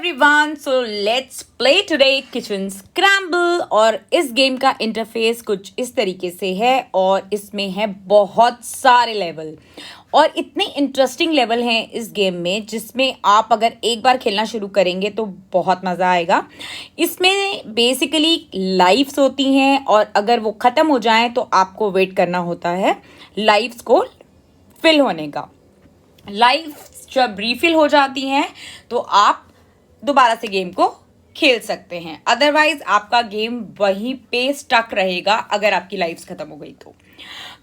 Everyone, so let's play today kitchen scramble. और इस game का इंटरफेस कुछ इस तरीके से है और इसमें है बहुत सारे लेवल और इतने इंटरेस्टिंग लेवल हैं इस गेम में जिसमें आप अगर एक बार खेलना शुरू करेंगे तो बहुत मज़ा आएगा। इसमें बेसिकली लाइफ्स होती हैं और अगर वो ख़त्म हो जाएं तो आपको वेट करना होता है लाइफ्स को फिल होने का। लाइफ जब रिफिल हो जाती हैं तो आप दोबारा से गेम को खेल सकते हैं, अदरवाइज आपका गेम वहीं पे स्टक रहेगा अगर आपकी लाइफ्स खत्म हो गई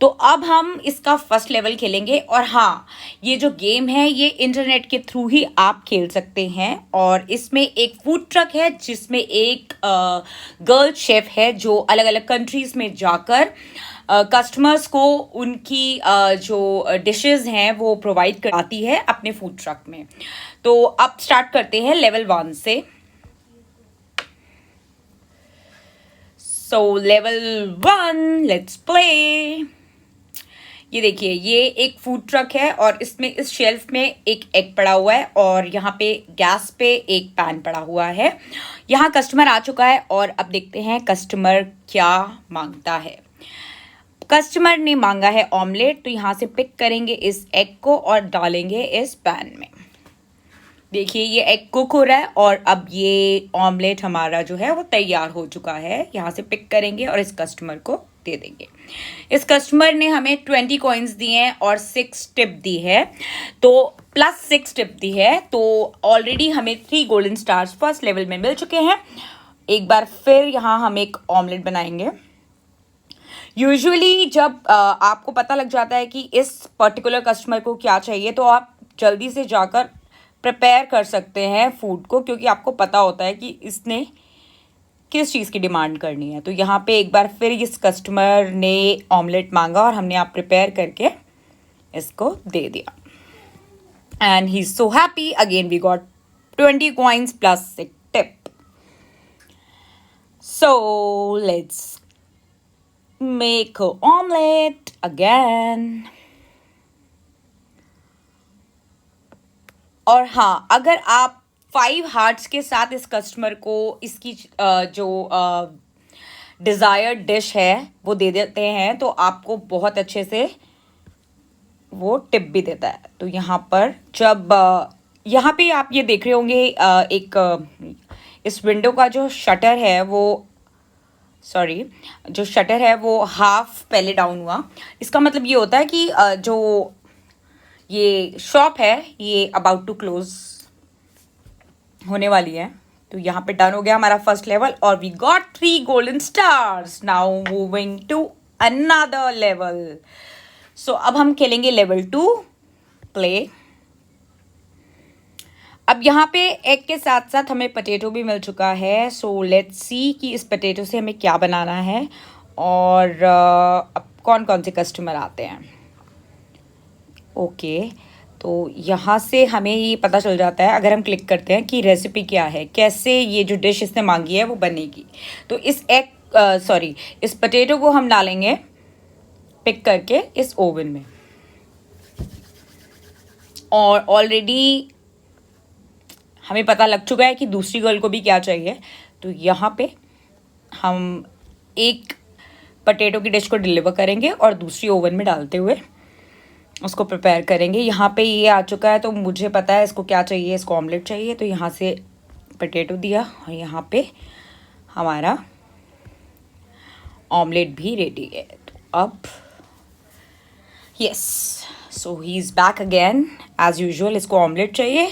तो अब हम इसका फर्स्ट लेवल खेलेंगे। और हाँ, ये जो गेम है ये इंटरनेट के थ्रू ही आप खेल सकते हैं और इसमें एक फूड ट्रक है जिसमें एक गर्ल शेफ है जो अलग अलग कंट्रीज में जाकर कस्टमर्स को उनकी जो डिशेस हैं वो प्रोवाइड कराती है अपने फूड ट्रक में। तो अब स्टार्ट करते हैं लेवल 1 से। सो लेवल 1, लेट्स प्ले। ये देखिए, ये एक फूड ट्रक है और इसमें इस शेल्फ में एक एग पड़ा हुआ है और यहाँ पे गैस पे एक पैन पड़ा हुआ है। यहाँ कस्टमर आ चुका है और अब देखते हैं कस्टमर क्या मांगता है। कस्टमर ने मांगा है ऑमलेट, तो यहाँ से पिक करेंगे इस एग को और डालेंगे इस पैन में। देखिए, ये एग कुक हो रहा है और अब ये ऑमलेट हमारा जो है वो तैयार हो चुका है। यहाँ से पिक करेंगे और इस कस्टमर को दे देंगे। इस कस्टमर ने हमें 20 कॉइन्स दिए हैं और 6 टिप दी है, तो प्लस 6 टिप दी है, तो ऑलरेडी हमें 3 गोल्डन स्टार्स फर्स्ट लेवल में मिल चुके हैं। एक बार फिर यहाँ हम एक ऑमलेट बनाएंगे। यूजुअली जब आपको पता लग जाता है कि इस पर्टिकुलर कस्टमर को क्या चाहिए तो आप जल्दी से जाकर प्रिपेयर कर सकते हैं फूड को, क्योंकि आपको पता होता है कि इसने किस चीज़ की डिमांड करनी है। तो यहाँ पे एक बार फिर इस कस्टमर ने ऑमलेट मांगा और हमने आप प्रिपेयर करके इसको दे दिया and he is so happy. Again we got 20 coins plus 6 tip. So let's make an omelette again। और हाँ, अगर आप 5 हार्ट्स के साथ इस कस्टमर को इसकी जो डिज़ायर्ड डिश है वो दे देते हैं तो आपको बहुत अच्छे से वो टिप भी देता है। तो यहाँ पर जब यहाँ पे आप ये देख रहे होंगे इस विंडो का जो शटर है वो जो शटर है वो हाफ पहले डाउन हुआ। इसका मतलब ये होता है कि जो ये शॉप है ये अबाउट टू क्लोज होने वाली है। तो यहाँ पे डन हो गया हमारा फर्स्ट लेवल और we got 3 golden stars. Now moving to another level. So अब हम खेलेंगे लेवल 2 प्ले। अब यहाँ पे एग के साथ साथ हमें पोटैटो भी मिल चुका है। सो लेट्स सी कि इस पोटैटो से हमें क्या बनाना है और अब कौन कौन से कस्टमर आते हैं। ओके, तो यहाँ से हमें ये पता चल जाता है अगर हम क्लिक करते हैं कि रेसिपी क्या है, कैसे ये जो डिश इसने मांगी है वो बनेगी। तो इस इस पोटैटो को हम डालेंगे पिक करके इस ओवन में और ऑलरेडी हमें पता लग चुका है कि दूसरी गर्ल को भी क्या चाहिए। तो यहाँ पे हम एक पोटैटो की डिश को डिलीवर करेंगे और दूसरी ओवन में डालते हुए उसको प्रिपेयर करेंगे। यहाँ पे ये आ चुका है तो मुझे पता है इसको क्या चाहिए, इसको ऑमलेट चाहिए। तो यहाँ से पोटैटो दिया और यहाँ पे हमारा ऑमलेट भी रेडी है। तो अब yes, so he is back again as usual. इसको ऑमलेट चाहिए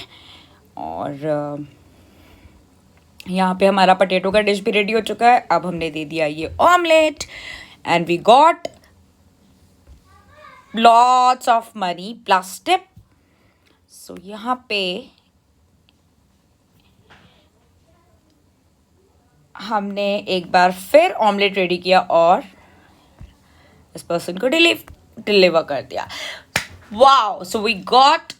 और यहाँ पे हमारा पोटैटो का डिश भी रेडी हो चुका है। अब हमने दे दिया ये omelette and we got lots of money plus tip. So यहाँ पे हमने एक बार फिर ऑमलेट रेडी किया और इस पर्सन को डिलीवर कर दिया। Wow, so we got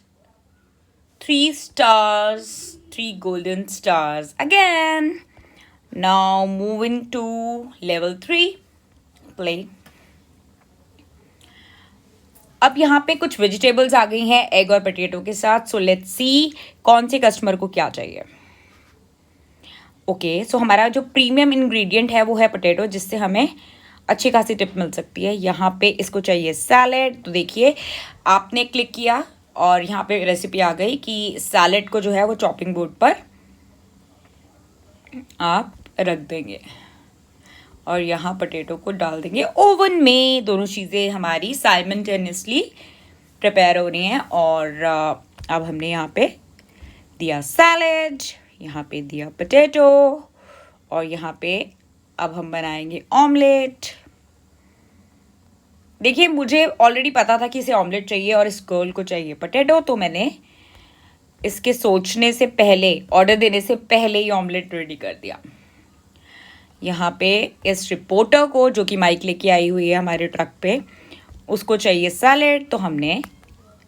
3 stars, 3 golden stars again. Now moving to level 3 play। अब यहाँ पे कुछ वेजिटेबल्स आ गई हैं एग और पोटैटो के साथ। सो लेट्स सी कौन से कस्टमर को क्या चाहिए। ओके, सो हमारा जो प्रीमियम इंग्रेडिएंट है वो है पोटैटो, जिससे हमें अच्छी खासी टिप मिल सकती है। यहाँ पे इसको चाहिए सैलेड। तो देखिए, आपने क्लिक किया और यहाँ पे रेसिपी आ गई कि सैलेड को जो है वो चॉपिंग बोर्ड पर आप रख देंगे और यहाँ पोटैटो को डाल देंगे ओवन में। दोनों चीज़ें हमारी साइमल्टेनियसली प्रिपेयर हो रही हैं। और अब हमने यहाँ पे दिया सैलेड, यहाँ पे दिया पोटैटो और यहाँ पे अब हम बनाएंगे ऑमलेट। देखिए, मुझे ऑलरेडी पता था कि इसे ऑमलेट चाहिए और इस गर्ल को चाहिए पोटैटो, तो मैंने इसके सोचने से पहले, ऑर्डर देने से पहले ही ऑमलेट रेडी कर दिया। यहाँ पे इस रिपोर्टर को, जो कि माइक लेके आई हुई है हमारे ट्रक पे, उसको चाहिए सैलेड, तो हमने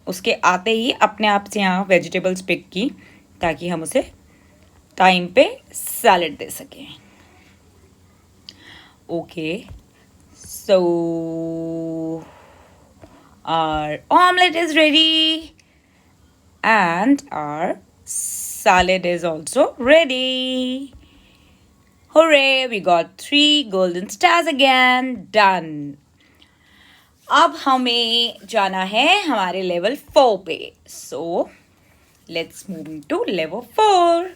उसके आते ही अपने आप से यहाँ वेजिटेबल्स पिक की ताकि हम उसे टाइम पे सैलेड दे सकें। Okay, so our omelette is ready and our salad is also ready. Hooray, we got 3 golden stars again. Done. अब हमें जाना है हमारे लेवल 4 पे। So let's move to level 4.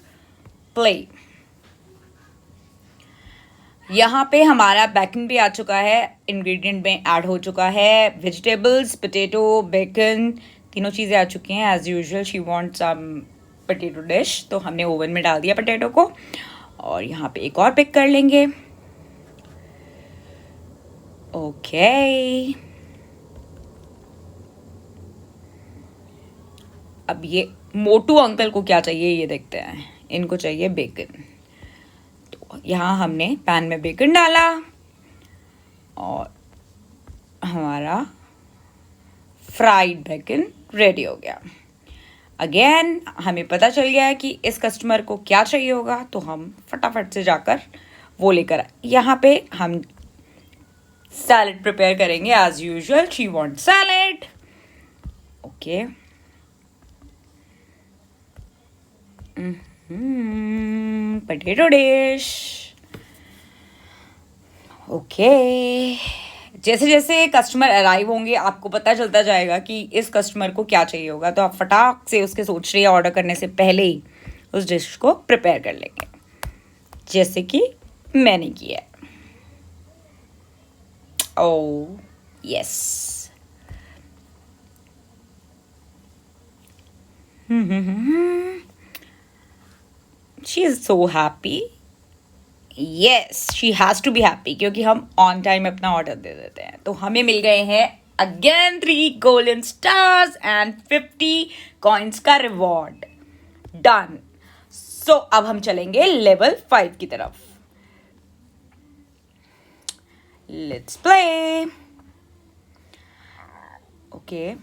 Play. यहाँ पे हमारा बेकन भी आ चुका है, इंग्रेडिएंट में ऐड हो चुका है। वेजिटेबल्स, पोटैटो, बेकन, तीनों चीज़ें आ चुकी हैं। As usual she want some potato dish, तो हमने ओवन में डाल दिया पोटैटो को और यहाँ पे एक और पिक कर लेंगे। ओके, अब ये मोटू अंकल को क्या चाहिए ये देखते हैं। इनको चाहिए बेकन, तो यहाँ हमने पैन में बेकन डाला और हमारा फ्राइड बेकन रेडी हो गया। अगेन हमें पता चल गया है कि इस कस्टमर को क्या चाहिए होगा, तो हम फटाफट से जाकर वो लेकर आए। यहाँ पे हम सैलेड प्रिपेयर करेंगे as usual. She want salad. Okay, potato dish. Okay, जैसे जैसे कस्टमर अराइव होंगे आपको पता चलता जाएगा कि इस कस्टमर को क्या चाहिए होगा, तो आप फटाक से उसके सोच रही है ऑर्डर करने से पहले ही उस डिश को प्रिपेयर कर लेंगे, जैसे कि मैंने किया। Oh yes, she is so happy. Yes, she has to be happy, क्योंकि हम ऑन टाइम अपना ऑर्डर दे देते हैं। तो हमें मिल गए हैं again 3 golden stars and 50 coins का रिवॉर्ड। डन। सो अब हम चलेंगे लेवल 5 की तरफ। Let's play. ओके,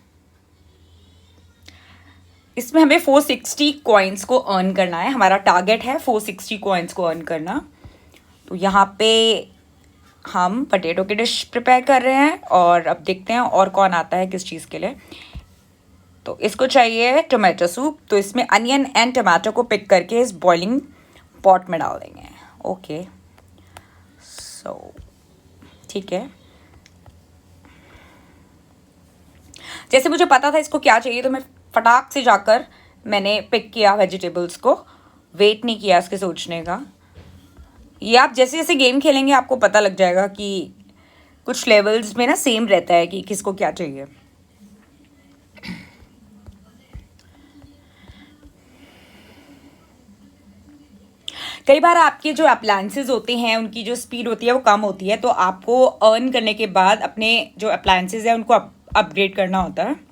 इसमें हमें 460 कॉइन्स को अर्न करना है। हमारा टारगेट है 460 कॉइन्स को अर्न करना। तो यहाँ पे हम पोटैटो की डिश प्रिपेयर कर रहे हैं और अब देखते हैं और कौन आता है किस चीज़ के लिए। तो इसको चाहिए टोमेटो सूप, तो इसमें अनियन एंड टमाटो को पिक करके इस बॉइलिंग पॉट में डाल देंगे। ओके, सो ठीक है। जैसे मुझे पता था इसको क्या चाहिए, तो मैं फटाक से जाकर मैंने पिक किया वेजिटेबल्स को, वेट नहीं किया इसके सोचने का। ये आप जैसे जैसे गेम खेलेंगे आपको पता लग जाएगा कि कुछ लेवल्स में ना सेम रहता है कि किसको क्या चाहिए। कई बार आपके जो अप्लायंसेस होते हैं उनकी जो स्पीड होती है वो कम होती है, तो आपको अर्न करने के बाद अपने जो अप्लायंसेस हैं उनको अपग्रेड करना होता है।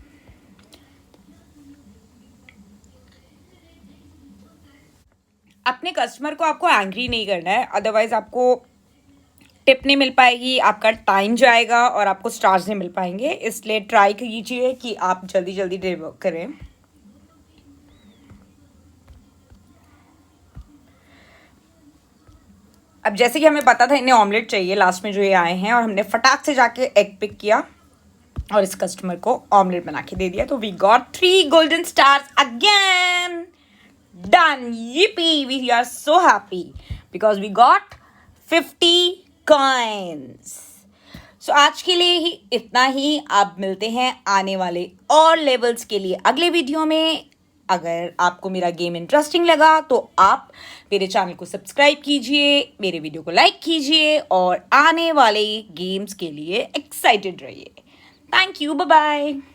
अपने कस्टमर को आपको एंग्री नहीं करना है, अदरवाइज आपको टिप नहीं मिल पाएगी, आपका टाइम जाएगा और आपको स्टार्स नहीं मिल पाएंगे। इसलिए ट्राई कीजिए कि आप जल्दी जल्दी डिलीवर करें। अब जैसे कि हमें पता था इन्हें ऑमलेट चाहिए लास्ट में जो ये आए हैं, और हमने फटाक से जाके एग पिक किया और इस कस्टमर को ऑमलेट बना के दे दिया। तो we got 3 golden stars again. Done. Yippee! We are so happy because we got 50 coins. सो आज के लिए ही इतना ही. आप मिलते हैं आने वाले और लेवल्स के लिए अगले वीडियो में. अगर आपको मेरा गेम इंटरेस्टिंग लगा तो आप मेरे चैनल को सब्सक्राइब कीजिए, मेरे वीडियो को लाइक कीजिए और आने वाले गेम्स के लिए एक्साइटेड रहिए. Thank you. Bye bye.